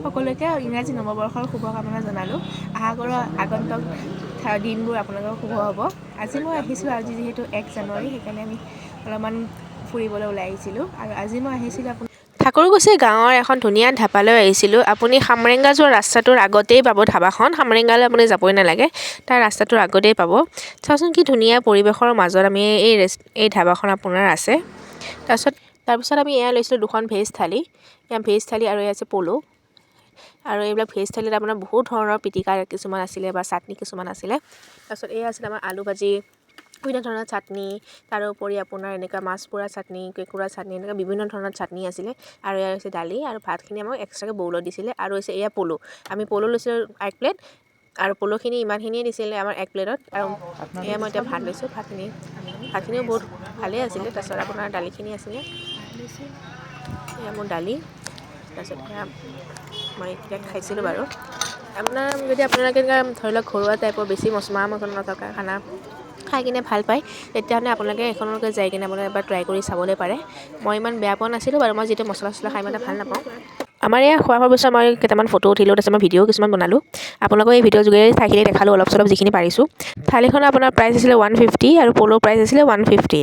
সকলোকে ইংৰাজী নৱবৰ্ষৰ শুভকামনা জনালোঁ। আশা কৰোঁ আগন্তুক দিনবোৰ আপোনালোকৰ শুভ হ'ব। আজি মই আহিছিলোঁ, আজি যিহেতু 1 জানুৱাৰী, সেইকাৰণে আমি অলপমান ফুৰিবলৈ ওলাই আহিছিলোঁ। আৰু আজি মই আহিছিলোঁ ঠাকুৰকুছি গাঁৱৰ এখন ধুনীয়া ধাবালৈ আহিছিলোঁ। আপুনি খামৰেংগা যোৱা ৰাস্তাটোৰ আগতেই পাব ধাবাখন। খামৰেংগালৈ আপুনি যাবই নালাগে, তাৰ ৰাস্তাটোৰ আগতেই পাব। চাওকচোন কি ধুনীয়া পৰিৱেশৰ মাজত আমি এই ধাবাখন আপোনাৰ আছে। তাৰপিছত আমি এয়া লৈছিলোঁ 2খন ভেজ থালি। এয়া ভেজ থালি আৰু এয়া আছে পলু। আৰু এইবিলাক ভেজ থালিত আপোনাৰ বহুত ধৰণৰ পিটিকা কিছুমান আছিলে বা চাটনি কিছুমান আছিলে। তাৰপিছত এয়া আছিলে আমাৰ আলু ভাজি, বিভিন্ন ধৰণৰ চাটনি, তাৰোপৰি আপোনাৰ এনেকুৱা মাছ পোৰা চাটনি, কেঁকুৰা চাটনি, এনেকুৱা বিভিন্ন ধৰণৰ চাটনি আছিলে। আৰু এয়া হৈছে দালি আৰু ভাতখিনি আমাক এক্সট্ৰাকৈ বৌলত দিছিলে। আৰু হৈছে এয়া পলু। আমি পলু লৈছিলোঁ 1 প্লেট, আৰু পলুখিনি ইমানখিনিয়ে দিছিলে আমাৰ 1 প্লেটত। আৰু এয়া মই এতিয়া ভাত লৈছোঁ। ভাতখিনিও বহুত ভালেই আছিলে। তাৰপিছত আপোনাৰ দালিখিনি আছিলে, এয়া মোৰ দালি। তাৰপিছত এয়া মই এতিয়া খাইছিলোঁ বাৰু। যদি আপোনালোকে ধৰি লওক ঘৰুৱা টাইপৰ বেছি মা মছলা নথকা খানা খাই কিনে ভাল পায়, তেতিয়াহ'লে আপোনালোকে এখনলৈকে যাই কিনে আপোনালোকে এবাৰ ট্ৰাই কৰি চাবলৈ পাৰে। মই ইমান বেয়া পোৱা নাছিলোঁ বাৰু, মই যিটো মছলা চছলা খাই ইমান এটা ভাল নাপাওঁ। আমাৰ এয়া খোৱা হোৱাৰ পিছত মই কেইটামান ফটো উঠিলোঁ, তাৰপিছত মই ভিডিঅ' কিছুমান বনালোঁ। আপোনালোকক এই ভিডিঅ'ৰ যোগেৰে ঠাইখিনি দেখালোঁ অলপ চলপ যিখিনি পাৰিছোঁ। থালিখনৰ আপোনাৰ প্ৰাইচ আছিলে 150 আৰু পলুৰ প্ৰাইচ আছিলে 150।